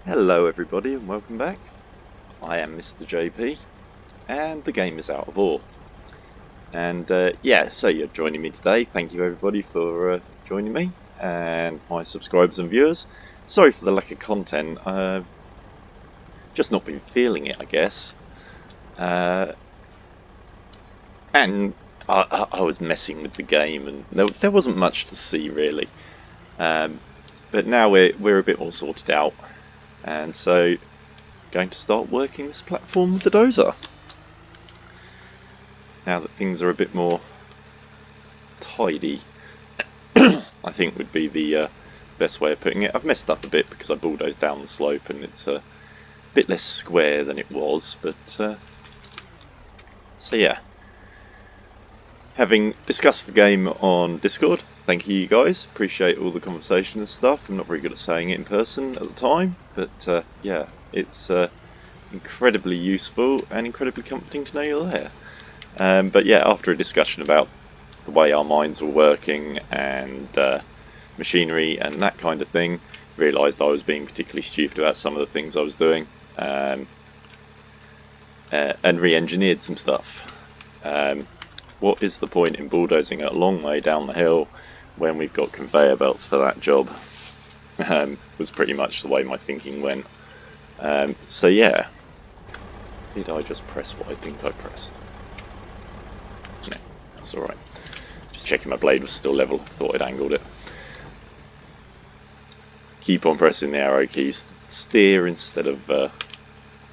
Hello everybody and welcome back. I am Mr. JP and the game is Out of Ore. And yeah, so you're joining me today. Thank you everybody for joining me and my subscribers and viewers. Sorry for the lack of content, just not been feeling it I guess. And I was messing with the game and there wasn't much to see really. But now we're a bit more sorted out, and so going to start working this platform with the dozer. Now that things are a bit more tidy, I think would be the best way of putting it. I've messed up a bit because I bulldozed down the slope and it's a bit less square than it was, but so yeah. Having discussed the game on Discord, thank you guys, appreciate all the conversation and stuff. I'm not very good at saying it in person at the time, but yeah, it's incredibly useful and incredibly comforting to know you're there. But yeah, after a discussion about the way our minds were working and machinery and that kind of thing, realised I was being particularly stupid about some of the things I was doing, and re-engineered some stuff. What is the point in bulldozing it a long way down the hill when we've got conveyor belts for that job? Was pretty much the way my thinking went. So yeah. Did I just press what I think I pressed? No, that's alright. Just checking my blade was still level, thought I'd angled it. Keep on pressing the arrow keys to steer instead of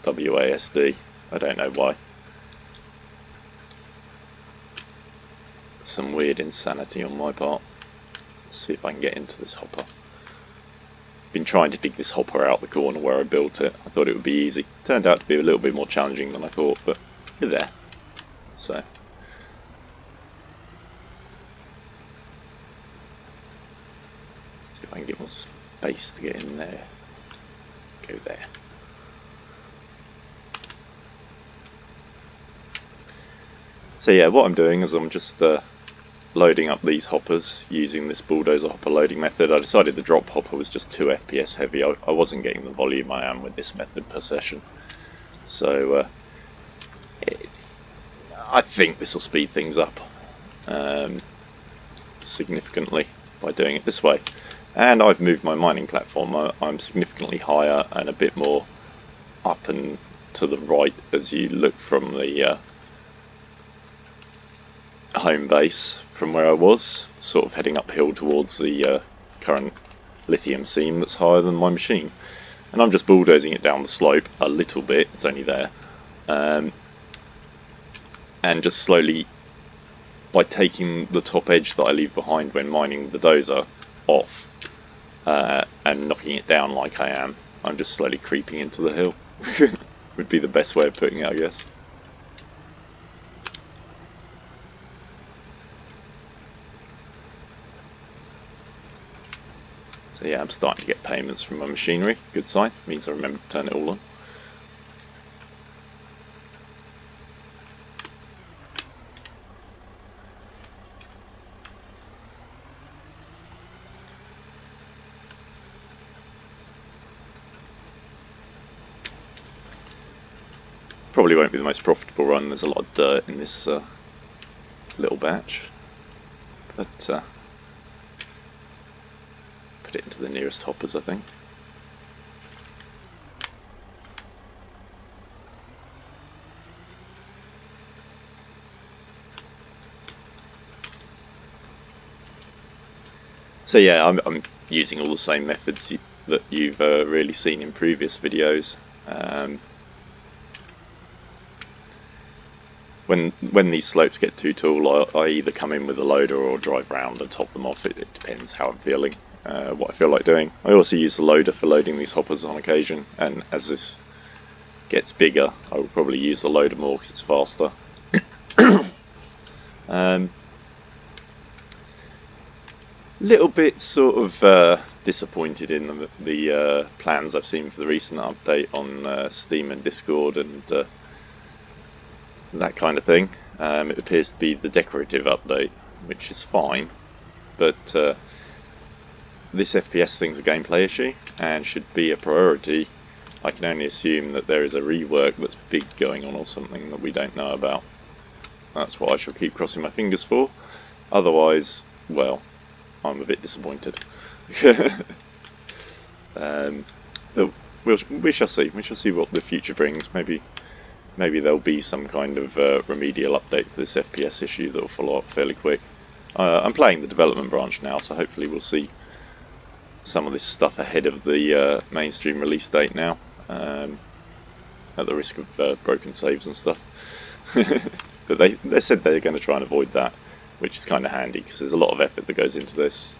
WASD. I don't know why. Some weird insanity on my part. Let's see if I can get into this hopper. Been trying to dig this hopper out the corner where I built it. I thought it would be easy. Turned out to be a little bit more challenging than I thought, but we're there. So. See if I can get more space to get in there. Go there. So yeah, what I'm doing is I'm just loading up these hoppers using this bulldozer hopper loading method. I decided the drop hopper was just too FPS heavy. I wasn't getting the volume I am with this method per session. So I think this will speed things up significantly by doing it this way. And I've moved my mining platform. I'm significantly higher and a bit more up and to the right as you look from the home base from where I was, sort of heading uphill towards the current lithium seam that's higher than my machine. And I'm just bulldozing it down the slope a little bit, it's only there, and just slowly, by taking the top edge that I leave behind when mining the dozer off and knocking it down like I am, I'm just slowly creeping into the hill. Would be the best way of putting it, I guess. So yeah, I'm starting to get payments from my machinery. Good sign. Means I remember to turn it all on. Probably won't be the most profitable run. There's a lot of dirt in this little batch, but put it into the nearest hoppers, I think. So yeah, I'm using all the same methods that you've really seen in previous videos. When these slopes get too tall, I either come in with a loader or drive round and top them off. It depends how I'm feeling, what I feel like doing. I also use the loader for loading these hoppers on occasion, and as this gets bigger, I will probably use the loader more because it's faster. Little bit sort of disappointed in the plans I've seen for the recent update on Steam and Discord and that kind of thing. It appears to be the decorative update, which is fine, but this FPS thing's a gameplay issue and should be a priority I can only assume that there is a rework that's big going on or something that we don't know about. That's what I shall keep crossing my fingers for. Otherwise, well, I'm a bit disappointed. But we shall see. We shall see what the future brings. Maybe there'll be some kind of remedial update for this FPS issue that will follow up fairly quick. I'm playing the development branch now, so hopefully we'll see some of this stuff ahead of the mainstream release date now, at the risk of broken saves and stuff. But they said they're going to try and avoid that, which is kind of handy because there's a lot of effort that goes into this.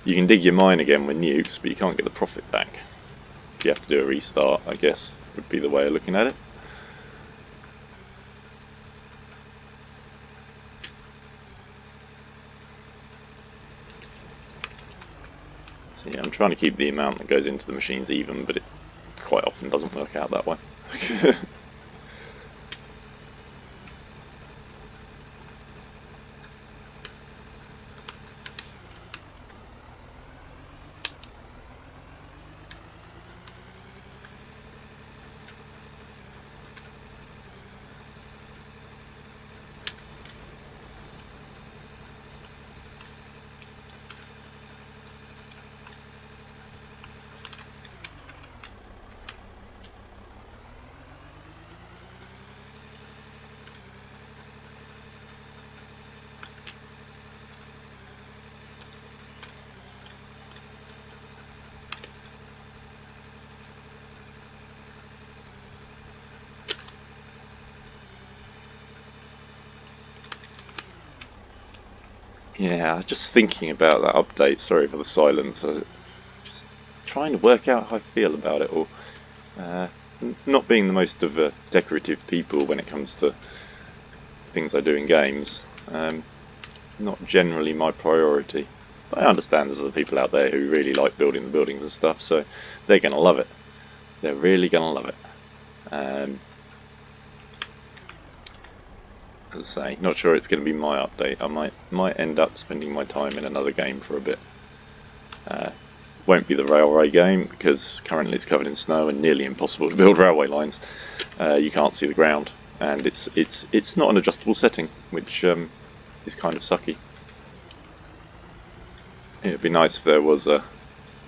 You can dig your mine again with nukes, but you can't get the profit back. You have to do a restart, I guess, would be the way of looking at it. So yeah, I'm trying to keep the amount that goes into the machines even, but it quite often doesn't work out that way. Yeah, just thinking about that update, sorry for the silence, I was just trying to work out how I feel about it all. Not being the most of a decorative people when it comes to things I do in games, not generally my priority. But I understand there's other people out there who really like building the buildings and stuff, so they're going to love it. They're really going to love it. As I say, not sure it's going to be my update. I might end up spending my time in another game for a bit. Won't be the railway game because currently it's covered in snow and nearly impossible to build railway lines. You can't see the ground, and it's not an adjustable setting, which is kind of sucky. It'd be nice if there was a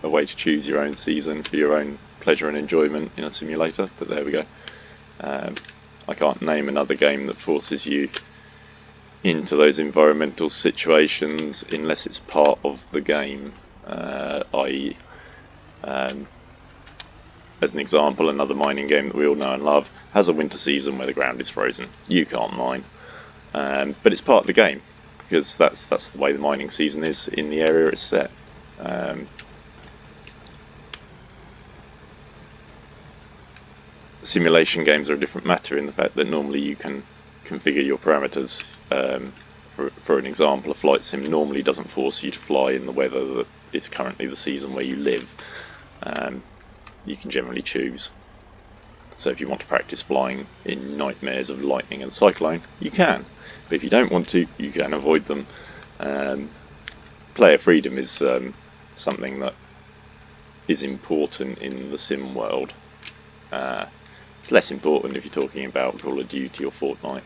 way to choose your own season for your own pleasure and enjoyment in a simulator, but there we go. I can't name another game that forces you into those environmental situations unless it's part of the game, i.e. As an example, another mining game that we all know and love has a winter season where the ground is frozen. You can't mine, but it's part of the game because that's the way the mining season is in the area it's set. Simulation games are a different matter in the fact that normally you can configure your parameters. For an example, a flight sim normally doesn't force you to fly in the weather that is currently the season where you live. You can generally choose. So if you want to practice flying in nightmares of lightning and cyclone, you can. But if you don't want to, you can avoid them. Player freedom is something that is important in the sim world. It's less important if you're talking about Call of Duty or Fortnite,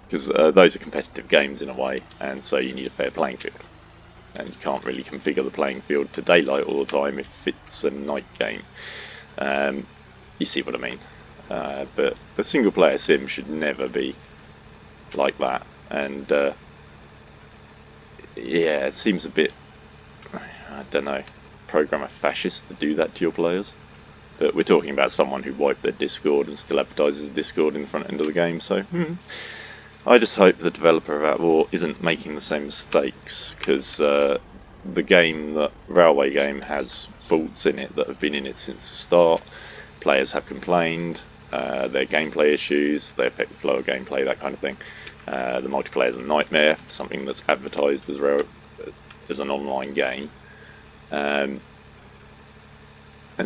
because those are competitive games in a way, and so you need a fair playing field. And you can't really configure the playing field to daylight all the time if it's a night game. You see what I mean. But a single player sim should never be like that, and yeah, it seems a bit, I don't know, programmer fascist to do that to your players. But we're talking about someone who wiped their Discord and still advertises Discord in the front end of the game, so I just hope the developer of At War isn't making the same mistakes, because the Railway game has faults in it that have been in it since the start. Players have complained, their gameplay issues, they affect the flow of gameplay, that kind of thing. The multiplayer is a nightmare, something that's advertised as an online game. And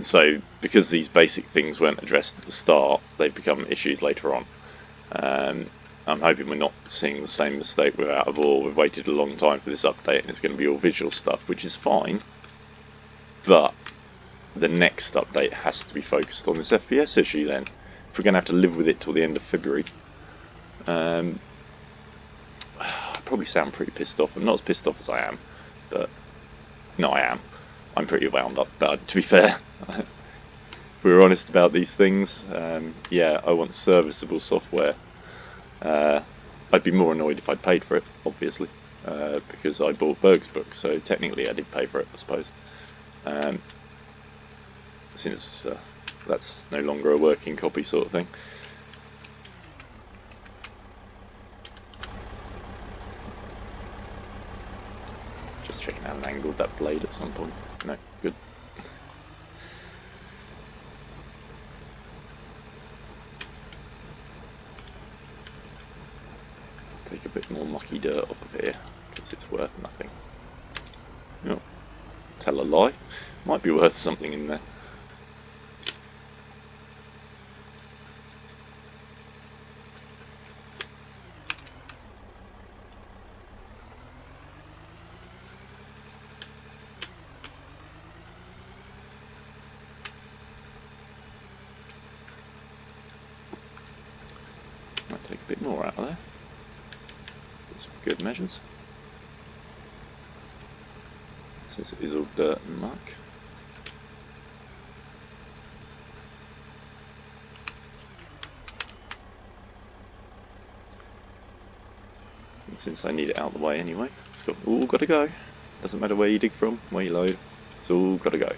so, because these basic things weren't addressed at the start, they've become issues later on. I'm hoping we're not seeing the same mistake with Out of War. We've waited a long time for this update, and it's going to be all visual stuff, which is fine. But the next update has to be focused on this FPS issue then. If we're going to have to live with it till the end of February. I probably sound pretty pissed off. I'm not as pissed off as I am, but no, I am. I'm pretty wound up about it, to be fair. If we were honest about these things, yeah, I want serviceable software. I'd be more annoyed if I'd paid for it, obviously, because I bought Berg's book, so technically I did pay for it, I suppose. Since that's no longer a working copy sort of thing. Just checking how I angled that blade at some point. No, good. Take a bit more mucky dirt off of here, because it's worth nothing. Oh, tell a lie. Might be worth something in there. Might take a bit more out of there. Get some good measures. Since it is all dirt and muck. And since I need it out of the way anyway, it's all got to go. Doesn't matter where you dig from, where you load, it's all got to go.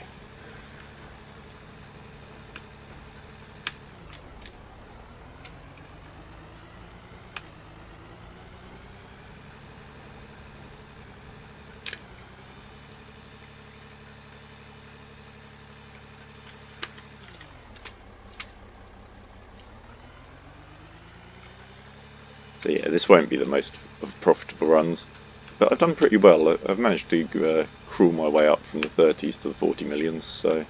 So yeah, this won't be the most profitable runs, but I've done pretty well. I've managed to crawl my way up from the 30s to the 40 millions, so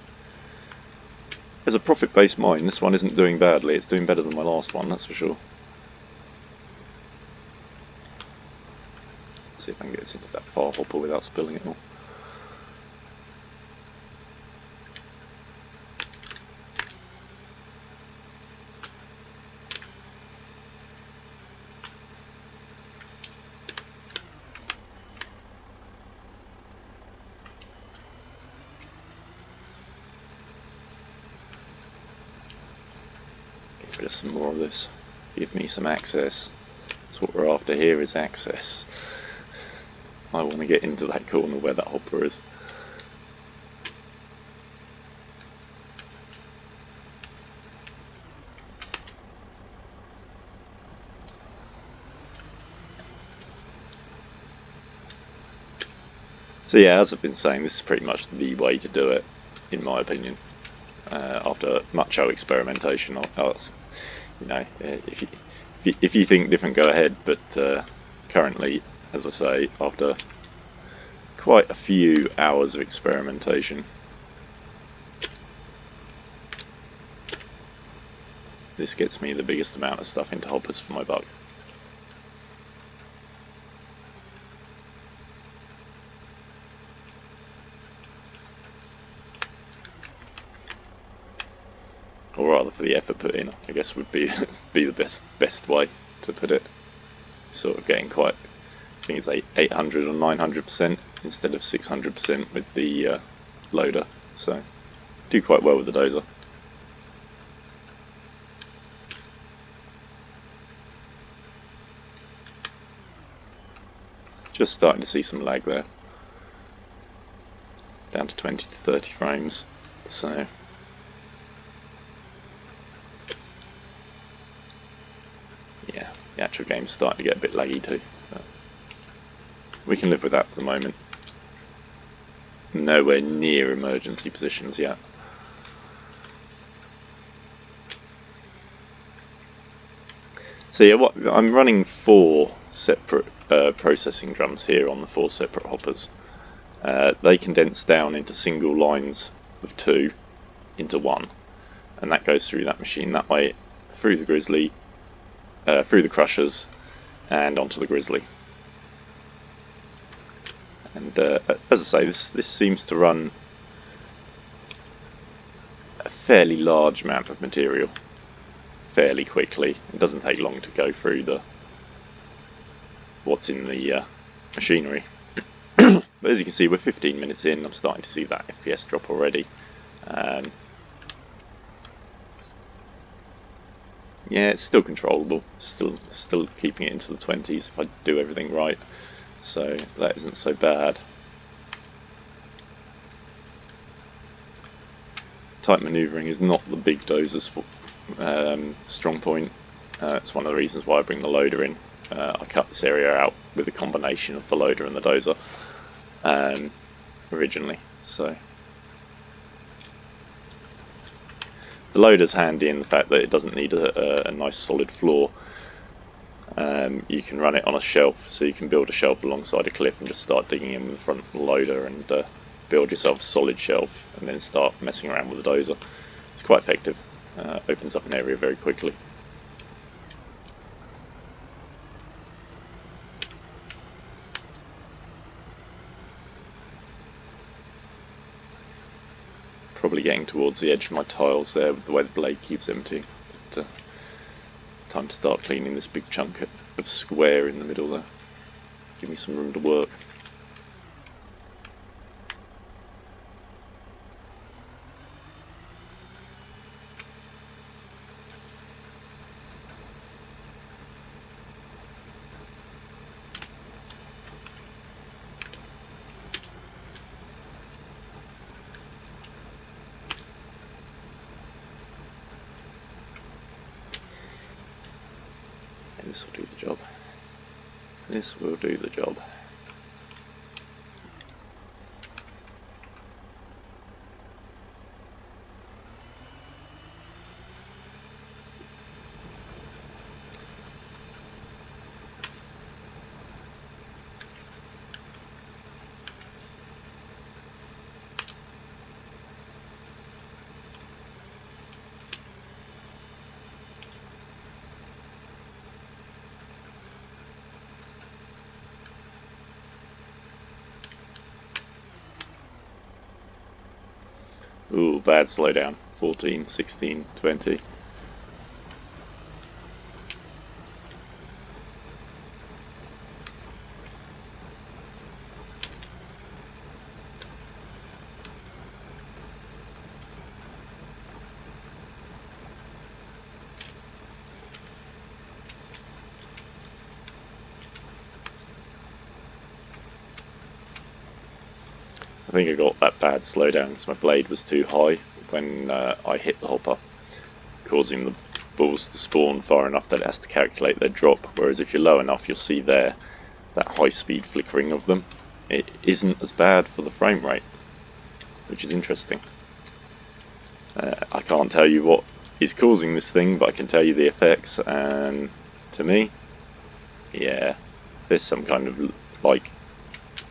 as a profit-based mine, this one isn't doing badly. It's doing better than my last one, that's for sure. Let's see if I can get this into that file hopper without spilling it all. Some more of this. Give me some access. That's what we're after here, is access. I want to get into that corner where that hopper is. So yeah, as I've been saying, this is pretty much the way to do it, in my opinion. After much experimentation, you know, if you think different, go ahead. But currently, as I say, after quite a few hours of experimentation, this gets me the biggest amount of stuff into hoppers for my buck. Or rather, for the effort put in, I guess would be the best way to put it. Sort of getting quite, I think it's 800 or 900% instead of 600% with the loader. So do quite well with the dozer. Just starting to see some lag there. Down to 20 to 30 frames. So yeah, the actual game's starting to get a bit laggy too. But we can live with that for the moment. Nowhere near emergency positions yet. So yeah, I'm running 4 separate processing drums here on the 4 separate hoppers. They condense down into single lines of 2 into 1, and that goes through that machine that way, through the grizzly, through the crushers, and onto the grizzly. And as I say, this seems to run fairly large amount of material fairly quickly. It doesn't take long to go through what's in the machinery. But as you can see, we're 15 minutes in. I'm starting to see that FPS drop already. Yeah, it's still controllable. Still keeping it into the 20s if I do everything right. So that isn't so bad. Tight manoeuvring is not the big dozer's strong point. It's one of the reasons why I bring the loader in. I cut this area out with a combination of the loader and the dozer originally. So the loader's handy in the fact that it doesn't need a nice solid floor. You can run it on a shelf, so you can build a shelf alongside a cliff and just start digging in the front of the loader and build yourself a solid shelf and then start messing around with the dozer. It's quite effective. Opens up an area very quickly. Probably getting towards the edge of my tiles there with the way the blade keeps emptying. But, time to start cleaning this big chunk of square in the middle there. Give me some room to work. This will do the job. This will do the job. Ooh, bad slowdown. 14, 16, 20. I think I got that bad slowdown because my blade was too high when I hit the hopper, causing the balls to spawn far enough that it has to calculate their drop, whereas if you're low enough you'll see there that high speed flickering of them. It isn't as bad for the frame rate, which is interesting. I can't tell you what is causing this thing, but I can tell you the effects, and to me, yeah, there's some kind of like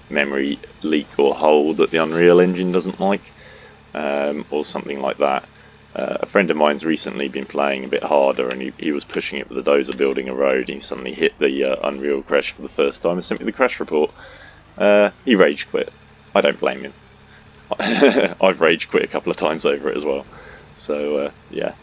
memory leak or hole that the Unreal Engine doesn't like, or something like that. A friend of mine's recently been playing a bit harder, and he was pushing it with the dozer building a road, and he suddenly hit the Unreal crash for the first time and sent me the crash report. He rage quit. I don't blame him. I've rage quit a couple of times over it as well. So yeah.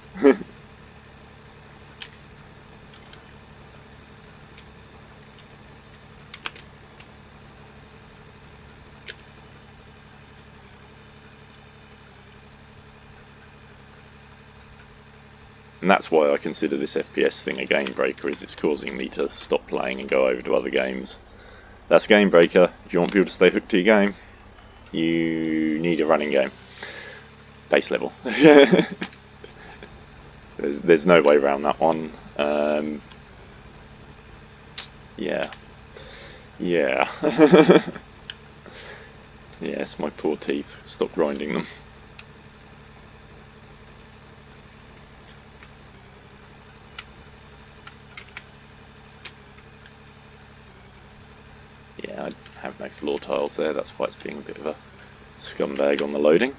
And that's why I consider this FPS thing a game breaker, is it's causing me to stop playing and go over to other games. That's a game breaker. If you want people to stay hooked to your game, you need a running game. Base level. There's no way around that one. Yeah. Yeah. Yes, my poor teeth. Stop grinding them. Yeah, I have no floor tiles there, that's why it's being a bit of a scumbag on the loading.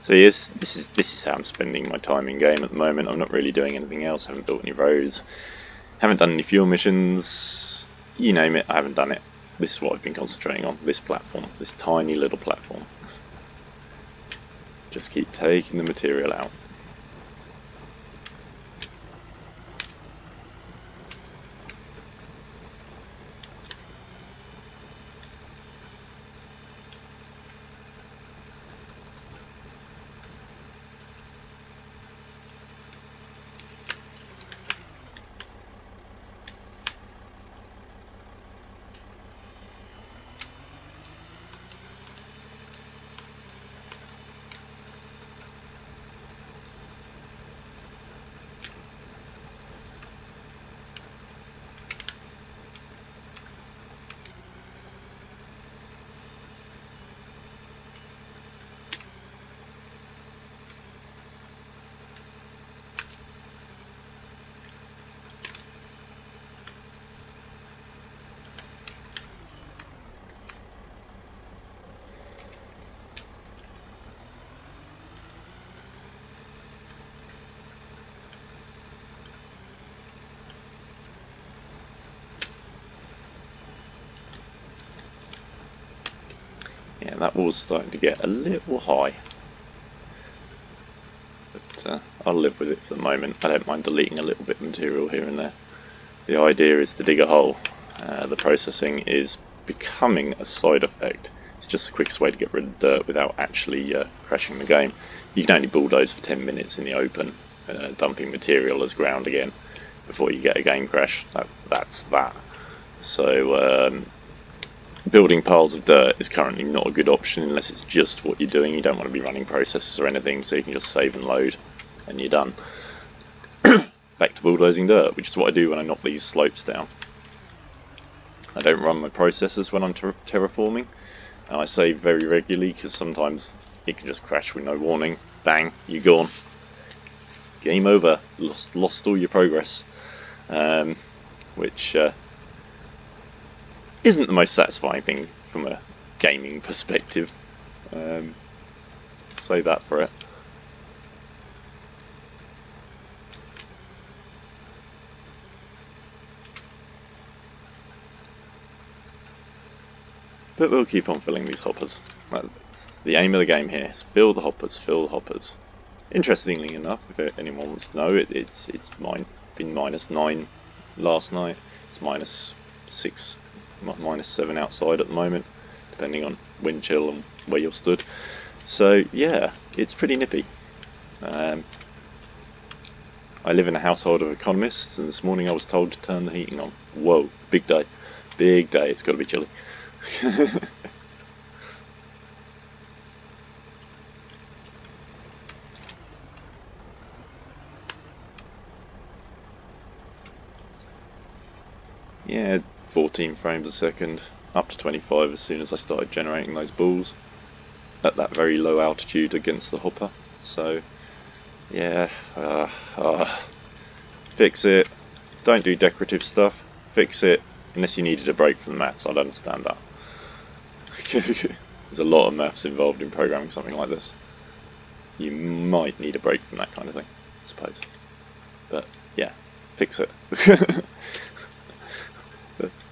So yes, this is how I'm spending my time in game at the moment. I'm not really doing anything else. Haven't built any roads. Haven't done any fuel missions. You name it, I haven't done it. This is what I've been concentrating on. This platform, this tiny little platform. Just keep taking the material out. Yeah, that wall's starting to get a little high. But I'll live with it for the moment. I don't mind deleting a little bit of material here and there. The idea is to dig a hole. The processing is becoming a side effect. It's just the quickest way to get rid of dirt without actually crashing the game. You can only bulldoze for 10 minutes in the open, dumping material as ground again before you get a game crash. That's that. So building piles of dirt is currently not a good option unless it's just what you're doing. You don't want to be running processes or anything, so you can just save and load and you're done. Back to bulldozing dirt, which is what I do when I knock these slopes down. I don't run my processors when I'm terraforming, and I save very regularly because sometimes it can just crash with no warning. Bang, you're gone. Game over. Lost all your progress. Which isn't the most satisfying thing from a gaming perspective. Say that for it. But we'll keep on filling these hoppers. That's the aim of the game here. Is fill the hoppers, fill the hoppers. Interestingly enough, if anyone wants to know, it's been -9 last night. It's -6, -7 outside at the moment, depending on wind chill and where you're stood. So yeah, it's pretty nippy. I live in a household of economists, and this morning I was told to turn the heating on. Whoa, big day. Big day, it's got to be chilly. Yeah, 14 frames a second, up to 25 as soon as I started generating those balls at that very low altitude against the hopper. So yeah, fix it. Don't do decorative stuff. Fix it. Unless you needed a break from the maths, I'd understand that. There's a lot of maths involved in programming something like this. You might need a break from that kind of thing, I suppose. But yeah, fix it.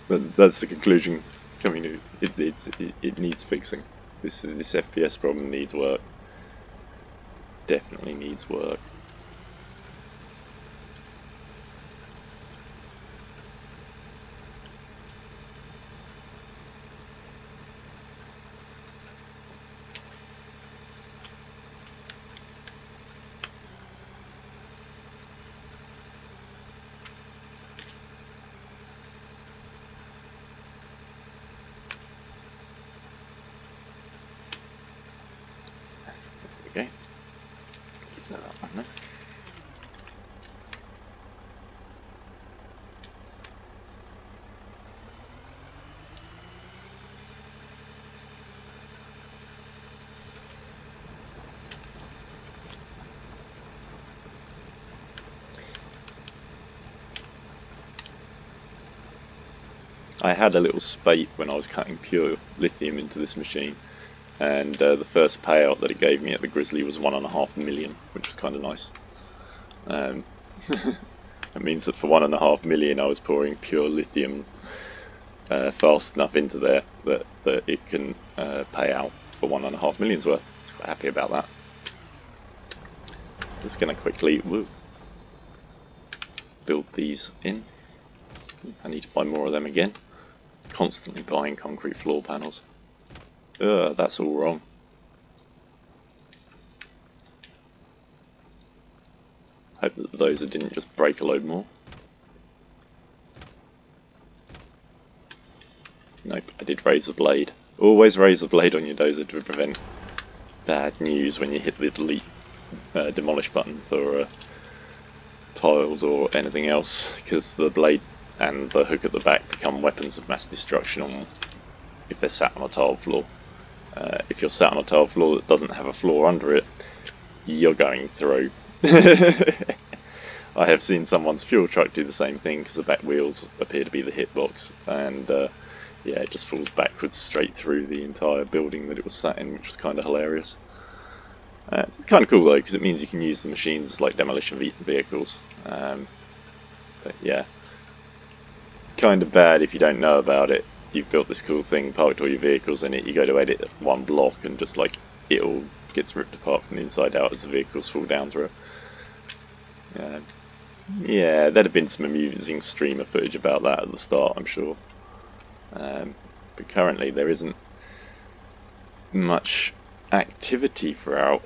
That's the conclusion coming to it needs fixing. This FPS problem needs work. Definitely needs work. Okay. Keep that up on there. I had a little spate when I was cutting pure lithium into this machine, and the first payout that it gave me at the Grizzly was 1.5 million, which was kind of nice. That means that for 1.5 million I was pouring pure lithium fast enough into there that it can pay out for 1.5 million's worth. I was quite happy about that. Just going to quickly build these in. I need to buy more of them again. Constantly buying concrete floor panels. That's all wrong. Hope that the dozer didn't just break a load more. Nope, I did raise the blade. Always raise the blade on your dozer to prevent bad news when you hit the delete demolish button for tiles or anything else, because the blade and the hook at the back become weapons of mass destruction if they're sat on a tile floor. If you're sat on a tile floor that doesn't have a floor under it, you're going through. I have seen someone's fuel truck do the same thing, because the back wheels appear to be the hitbox, and yeah, it just falls backwards straight through the entire building that it was sat in, which was kind of hilarious. It's kind of cool though, because it means you can use the machines as like demolition vehicles. But yeah, kind of bad if you don't know about it. You've built this cool thing, parked all your vehicles in it, you go to edit one block and just like it all gets ripped apart from the inside out as the vehicles fall down through it. Yeah, there'd have been some amusing streamer footage about that at the start, I'm sure. But currently there isn't much activity for Out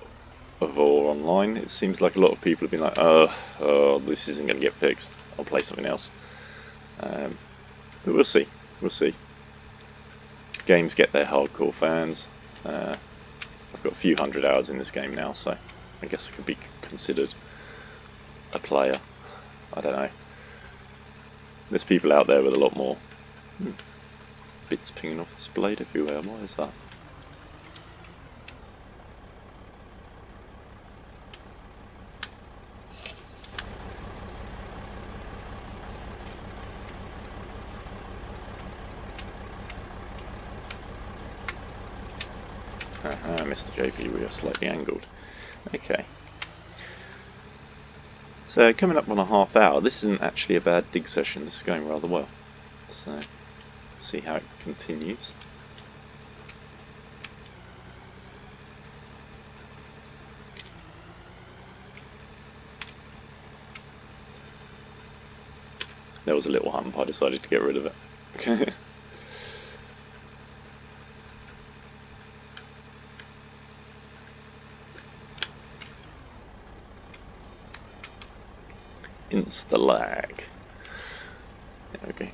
of Ore online. It seems like a lot of people have been like, oh, this isn't going to get fixed, I'll play something else. But we'll see, Games get their hardcore fans. I've got a few hundred hours in this game now, so I guess I could be considered a player. I don't know. There's people out there with a lot more. Bits pinging off this blade everywhere. What is that? Mr. JP, we are slightly angled. Okay. So coming up on a half hour, this isn't actually a bad dig session, this is going rather well. So, see how it continues. There was a little hump, I decided to get rid of it. Insta-lag. Okay.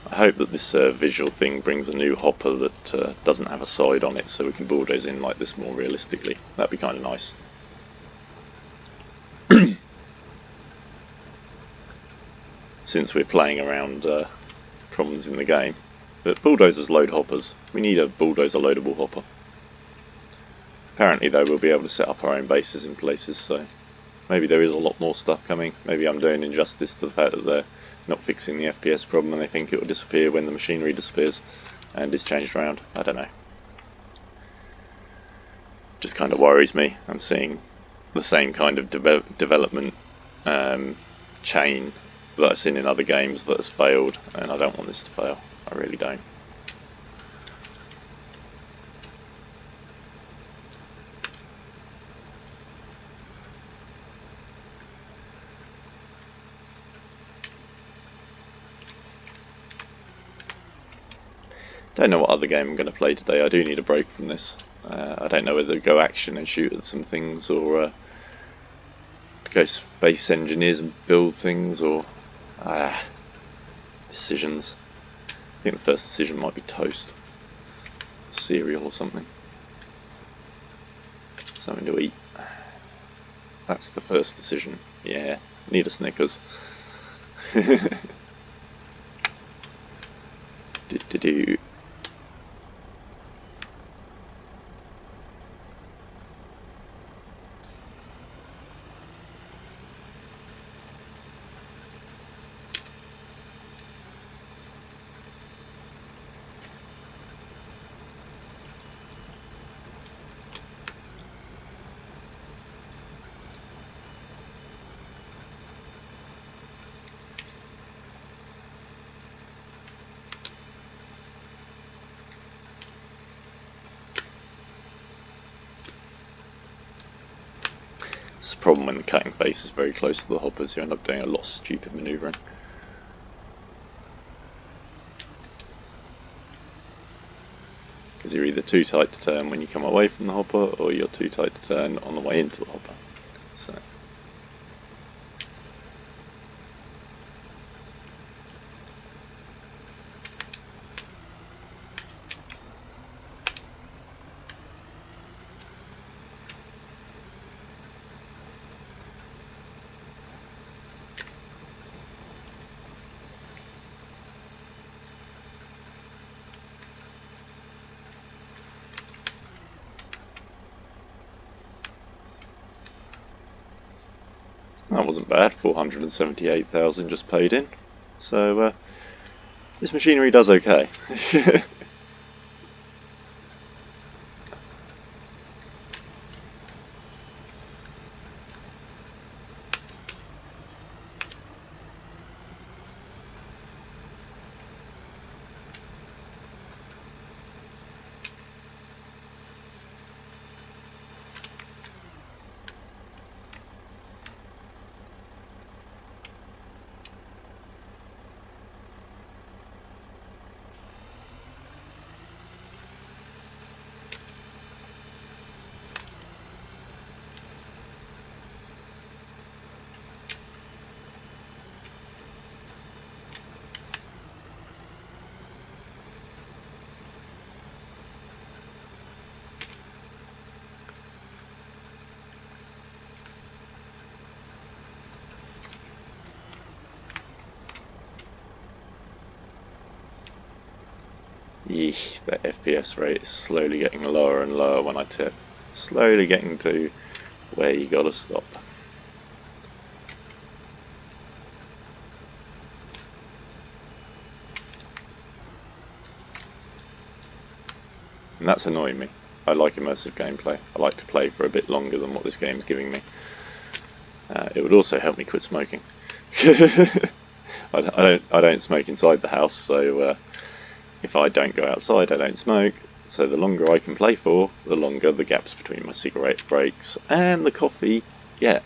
I hope that this visual thing brings a new hopper that doesn't have a side on it, so we can bulldoze in like this more realistically. That'd be kind of nice. Since we're playing around problems in the game. But bulldozers load hoppers. We need a bulldozer loadable hopper. Apparently though we'll be able to set up our own bases in places, so maybe there is a lot more stuff coming. Maybe I'm doing injustice to the fact that they're not fixing the FPS problem and they think it will disappear when the machinery disappears and is changed around. I don't know. Just kind of worries me. I'm seeing the same kind of development chain that I've seen in other games that has failed, and I don't want this to fail. I really don't. Don't know what other game I'm going to play today. I do need a break from this. I don't know whether to go action and shoot at some things, or to go space engineers and build things, or this decisions. I think the first decision might be toast, cereal or something. Something to eat. That's the first decision. Yeah, need a Snickers. Do. It's the problem when the cutting face is very close to the hoppers, you end up doing a lot of stupid manoeuvring. Because you're either too tight to turn when you come away from the hopper, or you're too tight to turn on the way into the hopper. So. That wasn't bad, 478,000 just paid in. So, this machinery does okay. Eesh, that FPS rate is slowly getting lower and lower when I tip. Slowly getting to where you gotta stop. And that's annoying me. I like immersive gameplay. I like to play for a bit longer than what this game's giving me. It would also help me quit smoking. I don't smoke inside the house, so if I don't go outside, I don't smoke. So the longer I can play for, the longer the gaps between my cigarette breaks and the coffee get.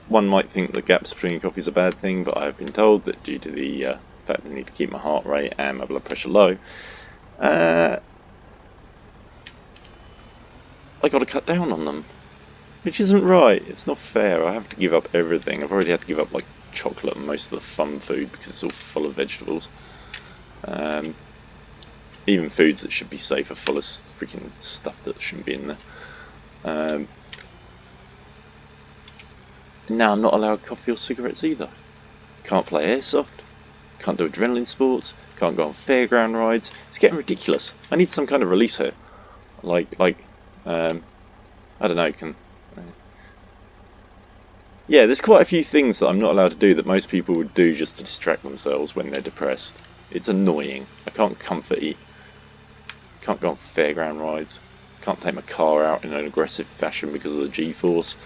One might think the gaps between coffee is a bad thing, but I have been told that due to the fact that I need to keep my heart rate and my blood pressure low, I got to cut down on them, which isn't right. It's not fair. I have to give up everything. I've already had to give up like chocolate and most of the fun food because it's all full of vegetables. Even foods that should be safe are full of freaking stuff that shouldn't be in there. Now I'm not allowed coffee or cigarettes either. Can't play airsoft. Can't do adrenaline sports. Can't go on fairground rides. It's getting ridiculous. I need some kind of release here. I don't know, yeah, there's quite a few things that I'm not allowed to do that most people would do just to distract themselves when they're depressed. It's annoying. I can't comfort eat. Can't go on fairground rides. Can't take my car out in an aggressive fashion because of the G-force.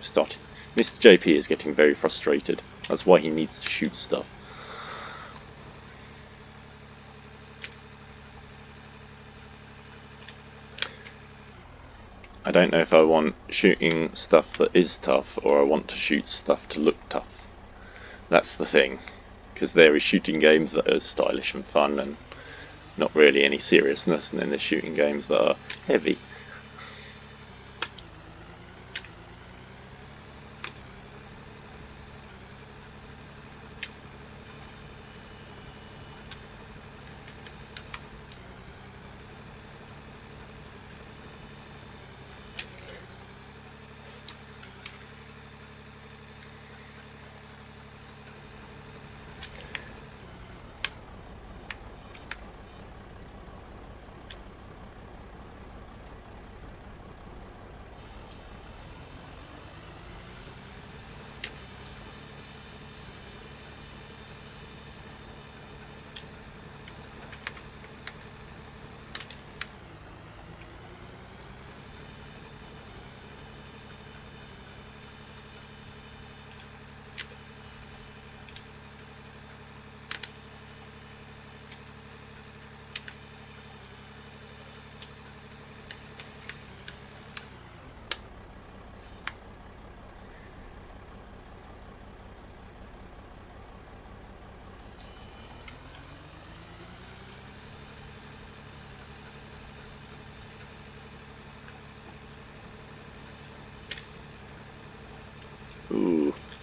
Started. Mr. JP is getting very frustrated. That's why he needs to shoot stuff. I don't know if I want shooting stuff that is tough or I want to shoot stuff to look tough. That's the thing. Because there is shooting games that are stylish and fun and not really any seriousness, and then there's shooting games that are heavy.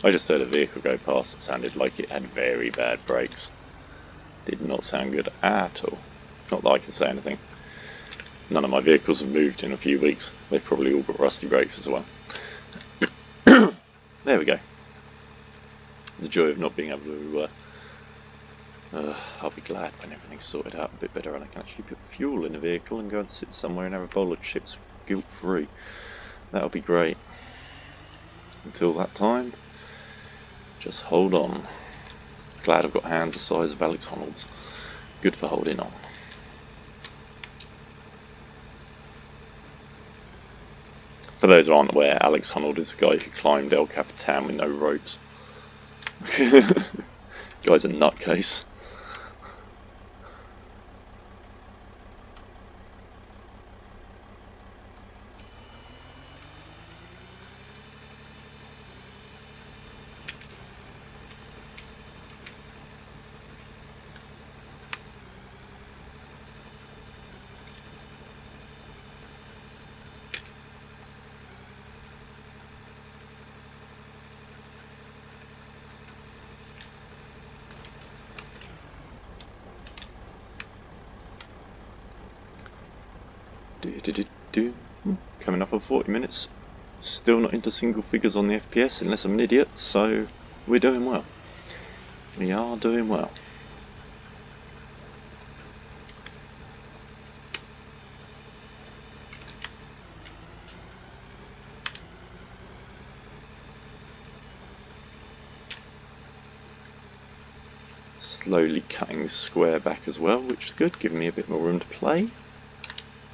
I just heard a vehicle go past that sounded like it had very bad brakes. Did not sound good at all. Not that I can say anything. None of my vehicles have moved in a few weeks. They've probably all got rusty brakes as well. There we go. The joy of not being able to... I'll be glad when everything's sorted out a bit better and I can actually put fuel in a vehicle and go and sit somewhere and have a bowl of chips guilt-free. That'll be great. Until that time, just hold on. Glad I've got hands the size of Alex Honnold's. Good for holding on. For those who aren't aware, Alex Honnold is the guy who climbed El Capitan with no ropes. Guy's a nutcase. Coming up on 40 minutes. Still not into single figures on the FPS unless I'm an idiot, so we're doing well. We are doing well. Slowly cutting this square back as well, which is good, giving me a bit more room to play.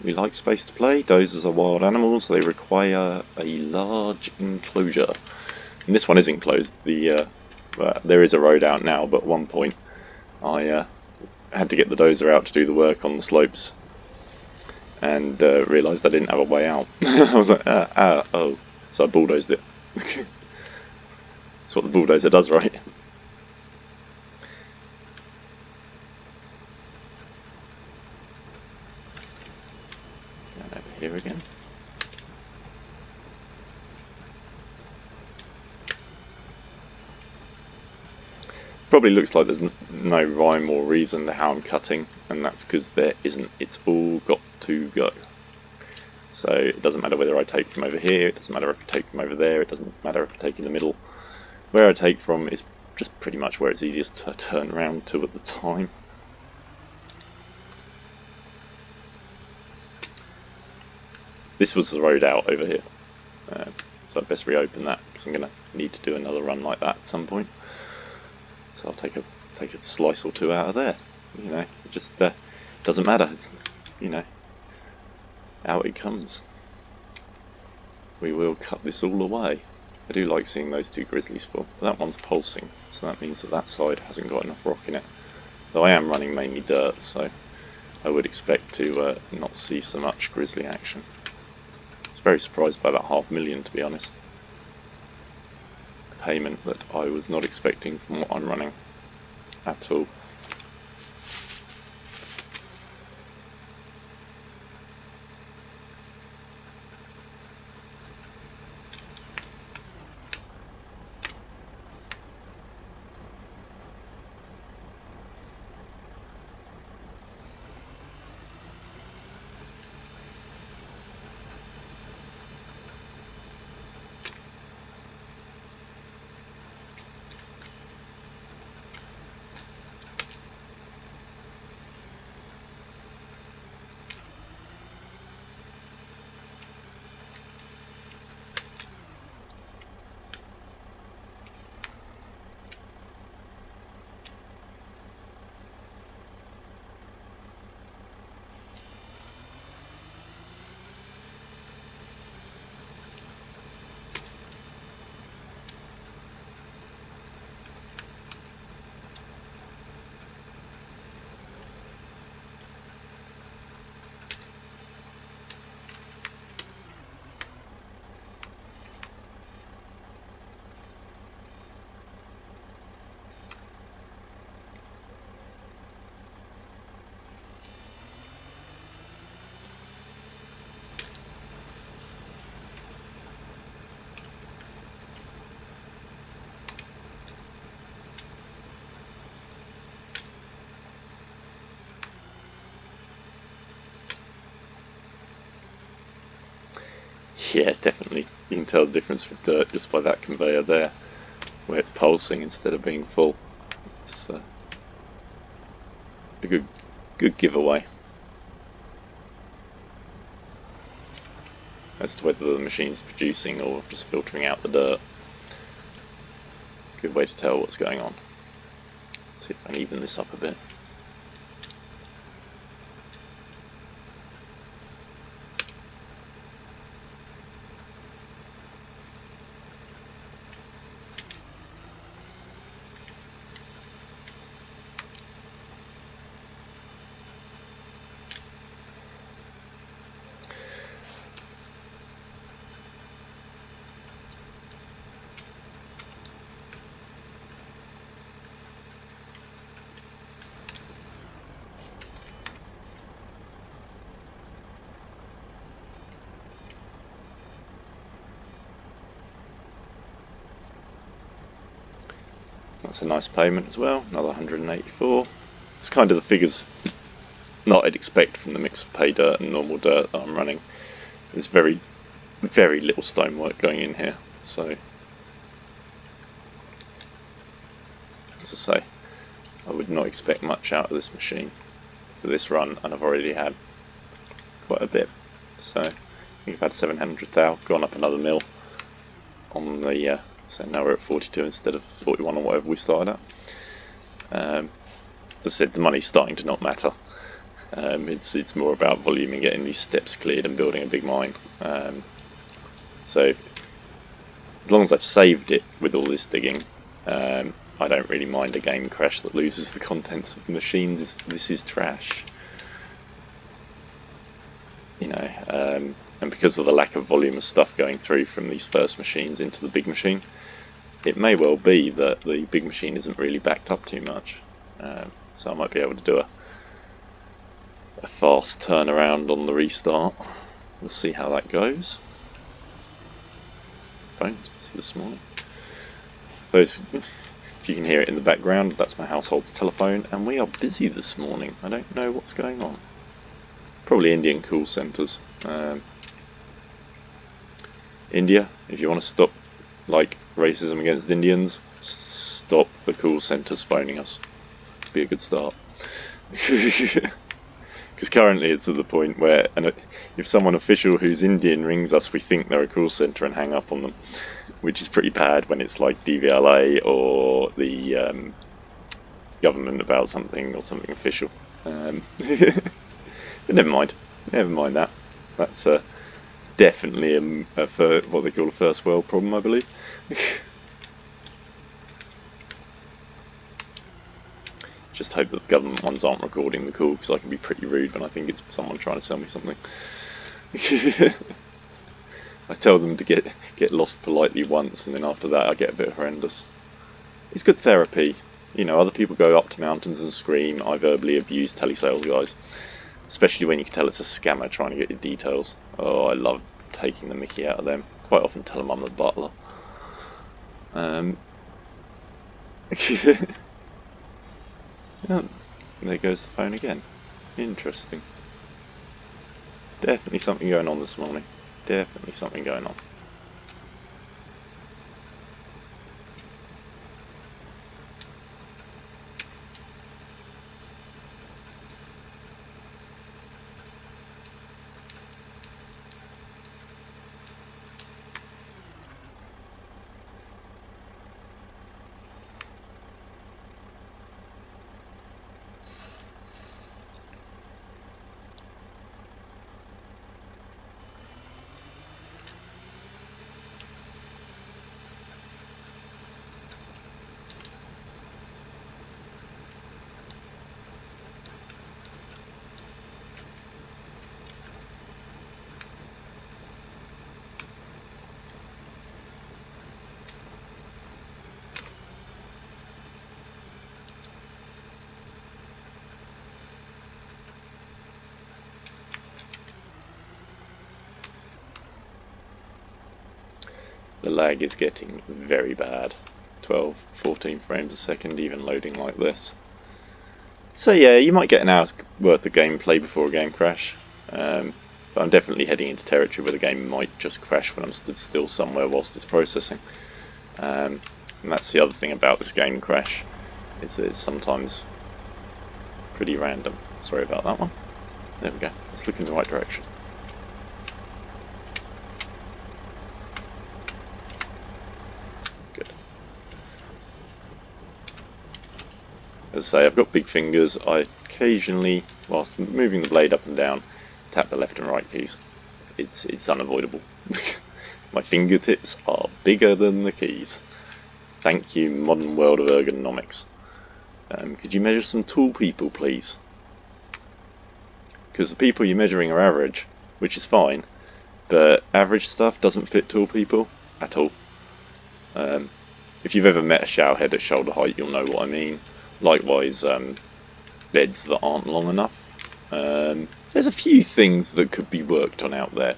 We like space to play. Dozers are wild animals. They require a large enclosure. And this one is enclosed. There is a road out now, but at one point I had to get the dozer out to do the work on the slopes and realised I didn't have a way out. I was like, oh. So I bulldozed it. That's what the bulldozer does, right? Here again. Probably looks like there's no rhyme or reason to how I'm cutting, and that's because there isn't. It's all got to go. So it doesn't matter whether I take from over here, it doesn't matter if I take from over there, it doesn't matter if I take in the middle. Where I take from is just pretty much where it's easiest to turn around to at the time. This was the road out over here, so I'd best reopen that because I'm going to need to do another run like that at some point. So I'll take a slice or two out of there. You know, it just doesn't matter. It's, you know, out it comes. We will cut this all away. I do like seeing those two grizzlies fall. That one's pulsing, so that means that that side hasn't got enough rock in it. Though I am running mainly dirt, so I would expect to not see so much grizzly action. I was very surprised by that 500,000, to be honest. Payment that I was not expecting from what I'm running at all. Yeah, definitely. You can tell the difference with dirt just by that conveyor there, where it's pulsing instead of being full. It's a good giveaway as to whether the machine's producing or just filtering out the dirt. Good way to tell what's going on. See if I can even this up a bit. That's a nice payment as well, another 184. It's kind of the figures that I'd expect from the mix of pay dirt and normal dirt that I'm running. There's very little stonework going in here, so as I say, I would not expect much out of this machine for this run, and I've already had quite a bit. So I think I've had 700,000, gone up another mil on the so now we're at 42 instead of 41 or whatever we started at. As I said, the money's starting to not matter. It's more about volume and getting these steps cleared and building a big mine. So as long as I've saved it with all this digging, I don't really mind a game crash that loses the contents of the machines. This is trash, you know. And because of the lack of volume of stuff going through from these first machines into the big machine, it may well be that the big machine isn't really backed up too much. So I might be able to do a fast turnaround on the restart. We'll see how that goes. Phone's busy this morning. If you can hear it in the background, that's my household's telephone, and we are busy this morning. I don't know what's going on. Probably Indian call centres. India, if you want to stop like racism against Indians, stop the call centres phoning us. Be a good start. Because currently it's at the point where, if someone official who's Indian rings us, we think they're a call centre and hang up on them, which is pretty bad when it's like DVLA or the government about something or something official. But never mind that. That's definitely what they call a first world problem, I believe. Just hope that the government ones aren't recording the call, because I can be pretty rude when I think it's someone trying to sell me something. I tell them to get lost politely once, and then after that I get a bit horrendous. It's good therapy. You know, other people go up to mountains and scream. I verbally abuse telesales guys, especially when you can tell it's a scammer trying to get your details. Oh, I love taking the mickey out of them. Quite often tell them I'm the butler. Oh, there goes the phone again. Interesting. Definitely something going on this morning. Definitely something going on. The lag is getting very bad. 12, 14 frames a second, even loading like this. So yeah, you might get an hour's worth of gameplay before a game crash. But but I'm definitely heading into territory where the game might just crash when I'm stood still somewhere whilst it's processing. And that's the other thing about this game crash, is that it's sometimes pretty random. Sorry about that one. There we go. Let's look in the right direction. Good. As I say, I've got big fingers. I occasionally, whilst moving the blade up and down, tap the left and right keys. It's unavoidable. My fingertips are bigger than the keys. Thank you, modern world of ergonomics. Could you measure some tall people, please? Because the people you're measuring are average, which is fine, but average stuff doesn't fit tall people at all. If you've ever met a showerhead at shoulder height, you'll know what I mean. Likewise, beds that aren't long enough. There's a few things that could be worked on out there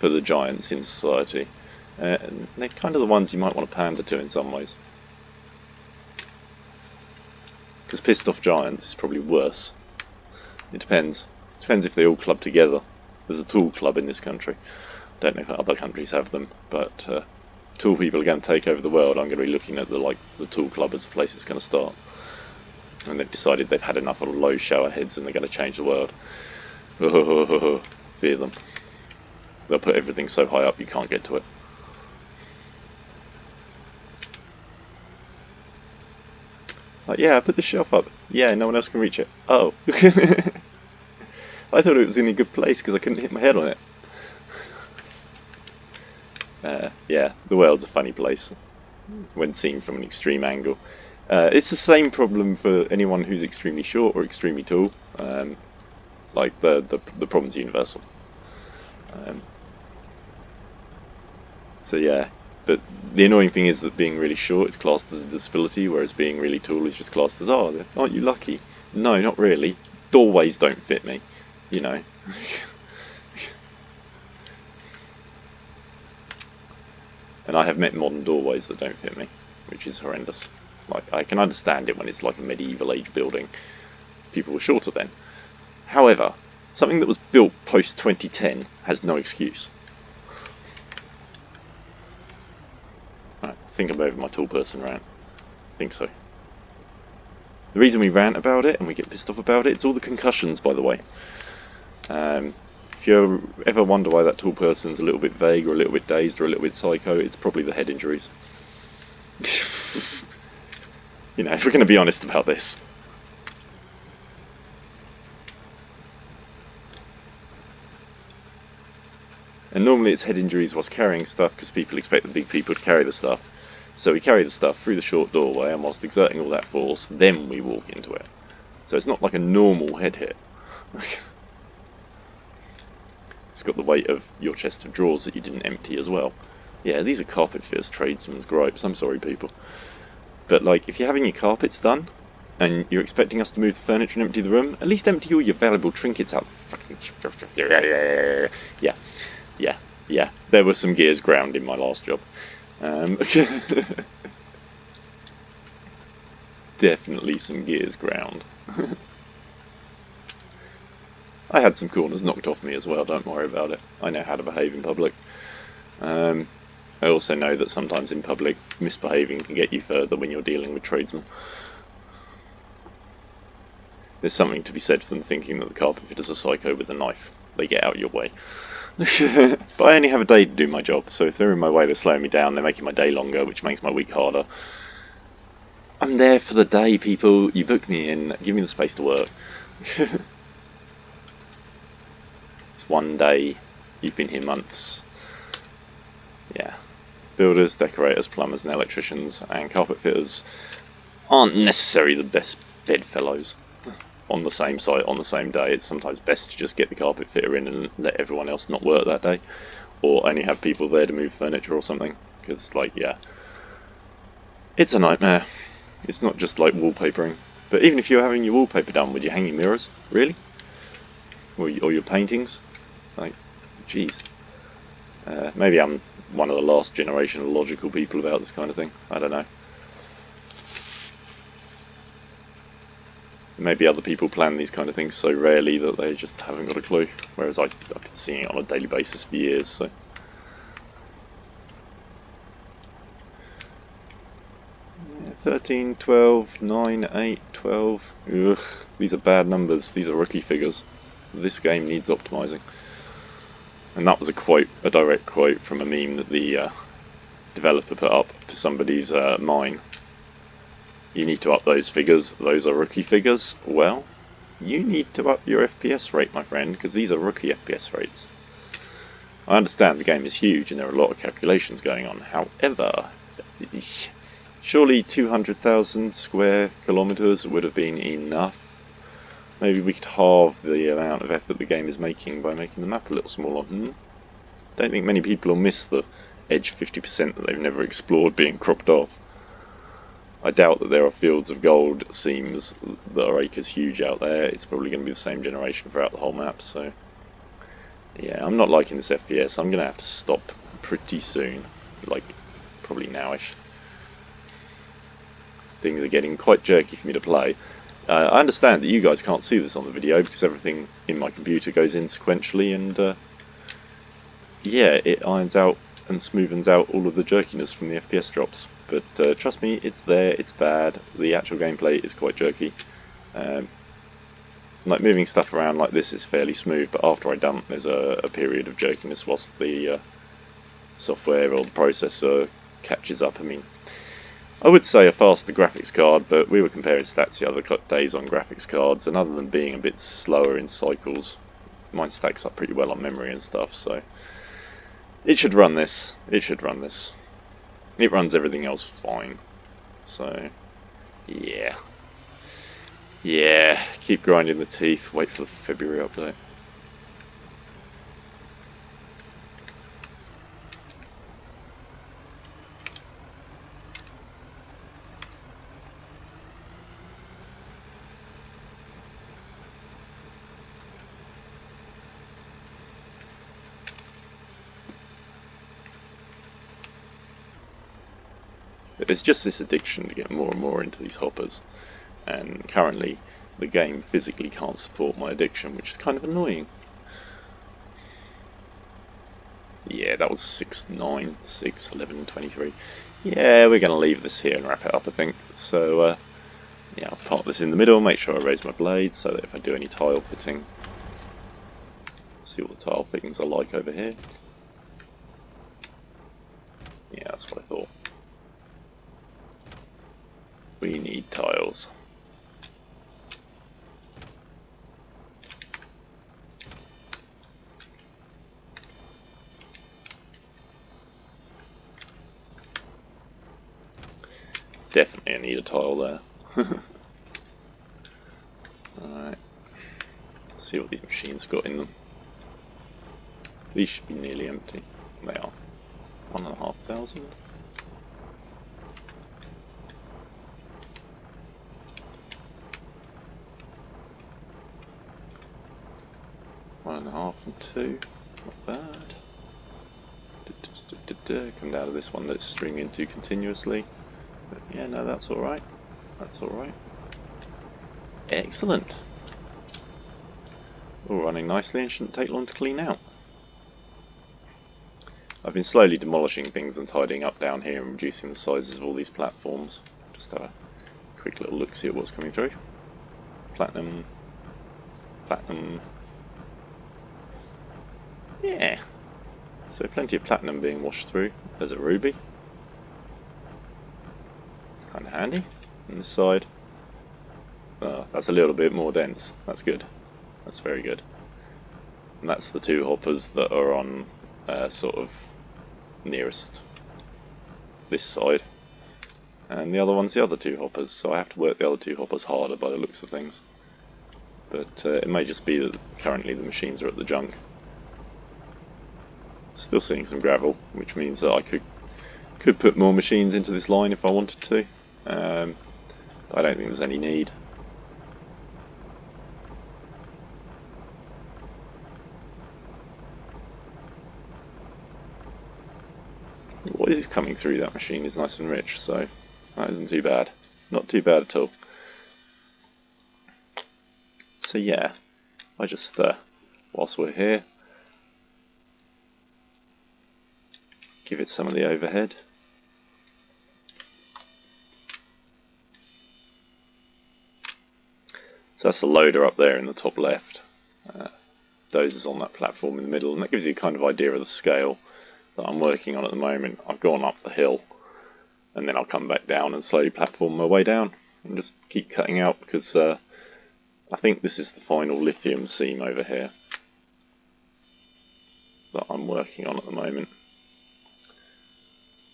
for the giants in society. And they're kind of the ones you might want to pander to in some ways. Because pissed off giants is probably worse. It depends. Depends if they all club together. There's a tool club in this country. I don't know if other countries have them, but tool people are going to take over the world. I'm going to be looking at the tool club as the place it's going to start. And they've decided they've had enough of low shower heads and they're going to change the world. Fear them. They'll put everything so high up you can't get to it. Like, yeah, I put the shelf up. Yeah, no one else can reach it. Oh. I thought it was in a good place because I couldn't hit my head on it. Yeah, the world's a funny place when seen from an extreme angle. It's the same problem for anyone who's extremely short or extremely tall. Like the problem's universal. So yeah, but the annoying thing is that being really short is classed as a disability, whereas being really tall is just classed as, oh, aren't you lucky? No, not really. Doorways don't fit me, you know. And I have met modern doorways that don't fit me, which is horrendous. Like, I can understand it when it's like a medieval age building. People were shorter then. However, something that was built post 2010 has no excuse. Right, I think I'm over my tall person rant. I think so. The reason we rant about it and we get pissed off about it, it's all the concussions, by the way. If you ever wonder why that tall person's a little bit vague or a little bit dazed or a little bit psycho, it's probably the head injuries. You know, if we're going to be honest about this. And normally it's head injuries whilst carrying stuff because people expect the big people to carry the stuff. So we carry the stuff through the short doorway, and whilst exerting all that force, then we walk into it. So it's not like a normal head hit. It's got the weight of your chest of drawers that you didn't empty as well. Yeah, these are carpet fitters' tradesmen's gripes. I'm sorry, people. But like, if you're having your carpets done, and you're expecting us to move the furniture and empty the room, at least empty all your valuable trinkets out. Yeah. There were some gears ground in my last job. Definitely some gears ground. I had some corners knocked off me as well, don't worry about it. I know how to behave in public. I also know that sometimes in public, misbehaving can get you further when you're dealing with tradesmen. There's something to be said for them thinking that the carpet fitter's a psycho with a knife. They get out of your way. But I only have a day to do my job, so if they're in my way, they're slowing me down, they're making my day longer, which makes my week harder. I'm there for the day, people. You book me in, give me the space to work. It's one day, you've been here months. Yeah. Builders, decorators, plumbers and electricians and carpet fitters aren't necessarily the best bedfellows on the same site on the same day. It's sometimes best to just get the carpet fitter in and let everyone else not work that day, or only have people there to move furniture or something, because like, yeah, it's a nightmare. It's not just like wallpapering, but even if you're having your wallpaper done, would you hang your mirrors, really? Or your paintings? Like, jeez. Maybe I'm one of the last generation of logical people about this kind of thing. I don't know. Maybe other people plan these kind of things so rarely that they just haven't got a clue, whereas I've been seeing it on a daily basis for years. So. 13, 12, 9, 8, 12. Ugh, these are bad numbers. These are rookie figures. This game needs optimizing. And that was a quote, a direct quote from a meme that the developer put up to somebody's mine. You need to up those figures. Those are rookie figures. Well, you need to up your FPS rate, my friend, because these are rookie FPS rates. I understand the game is huge and there are a lot of calculations going on. However, surely 200,000 square kilometers would have been enough. Maybe we could halve the amount of effort the game is making by making the map a little smaller. Don't think many people will miss the edge 50% that they've never explored being cropped off. I doubt that there are fields of gold seams that are acres huge out there. It's probably going to be the same generation throughout the whole map, so yeah, I'm not liking this FPS. I'm going to have to stop pretty soon, like probably nowish. Things are getting quite jerky for me to play. I understand that you guys can't see this on the video because everything in my computer goes in sequentially, and yeah, it irons out and smoothens out all of the jerkiness from the FPS drops. But trust me, it's there, it's bad. The actual gameplay is quite jerky. Like moving stuff around like this is fairly smooth, but after I dump there's a period of jerkiness whilst the software or the processor catches up. I mean, I would say a faster graphics card, but we were comparing stats the other days on graphics cards, and other than being a bit slower in cycles, mine stacks up pretty well on memory and stuff, so it should run this. It should run this. It runs everything else fine. So, yeah. Yeah, keep grinding the teeth, wait for the February update. There's just this addiction to get more and more into these hoppers, and currently the game physically can't support my addiction, which is kind of annoying. Yeah, that was 6, 9, 6, 11, 23. Yeah, we're going to leave this here and wrap it up, I think. So, yeah, I'll park this in the middle, make sure I raise my blade so that if I do any tile fitting, see what the tile fittings are like over here. Yeah, that's what I thought. We need tiles. Definitely I need a tile there. Alright. See what these machines got in them. These should be nearly empty. They are. 1,500. One and a half and 2. Not bad. Come down to this one that's streaming into continuously. But yeah, no, that's alright. That's alright. Excellent. All running nicely and shouldn't take long to clean out. I've been slowly demolishing things and tidying up down here and reducing the sizes of all these platforms. Just have a quick little look, see at what's coming through. Platinum. Platinum. Yeah. So plenty of platinum being washed through. There's a ruby. It's kind of handy. On this side. That's a little bit more dense. That's good. That's very good. And that's the 2 hoppers that are on sort of nearest this side. And the other one's the other 2 hoppers, so I have to work the other 2 hoppers harder by the looks of things. But it may just be that currently the machines are at the junk. Still seeing some gravel, which means that I could put more machines into this line if I wanted to. I don't think there's any need. What is coming through that machine is nice and rich, so that isn't too bad. Not too bad at all. So yeah, I just, whilst we're here, give it some of the overhead. So that's the loader up there in the top left. Those is on that platform in the middle, and that gives you a kind of idea of the scale that I'm working on at the moment. I've gone up the hill, and then I'll come back down and slowly platform my way down, and just keep cutting out, because I think this is the final lithium seam over here that I'm working on at the moment.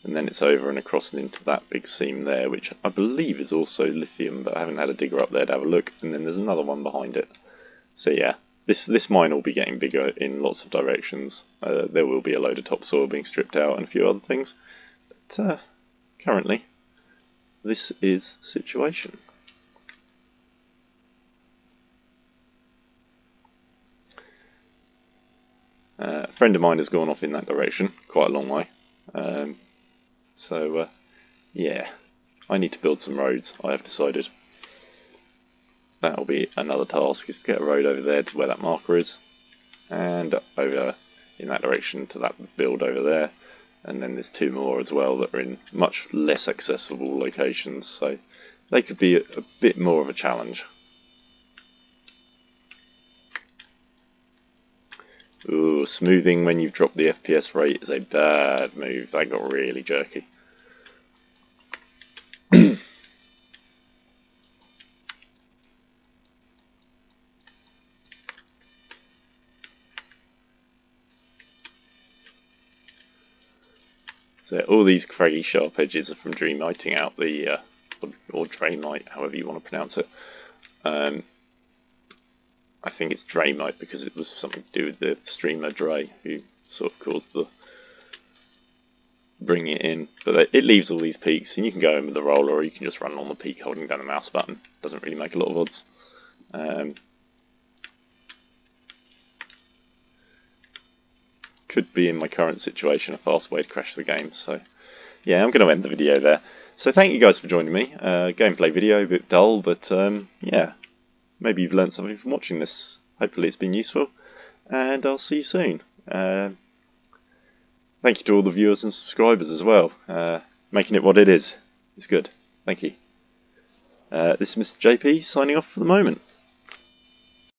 And then it's over and across and into that big seam there, which I believe is also lithium, but I haven't had a digger up there to have a look. And then there's another one behind it. So yeah, this mine will be getting bigger in lots of directions. There will be a load of topsoil being stripped out and a few other things. But currently, this is the situation. A friend of mine has gone off in that direction, quite a long way. So yeah, I need to build some roads, I have decided. That'll be another task, is to get a road over there to where that marker is, and over in that direction to that build over there. And then there's two more as well that are in much less accessible locations, so they could be a bit more of a challenge. Ooh, smoothing when you've dropped the FPS rate is a bad move. That got really jerky. So all these craggy sharp edges are from dreamlighting out the, or drainlight, however you want to pronounce it. I think it's drainlight because it was something to do with the streamer Dre, who sort of caused the bring it in. But it leaves all these peaks, and you can go in with the roller, or you can just run on the peak holding down the mouse button. Doesn't really make a lot of odds. Could be, in my current situation, a fast way to crash the game. So yeah, I'm going to end the video there. So thank you guys for joining me. Gameplay video, a bit dull, but yeah, maybe you've learned something from watching this. Hopefully it's been useful, and I'll see you soon. Thank you to all the viewers and subscribers as well. Making it what it is good. Thank you. This is Mr. JP signing off for the moment.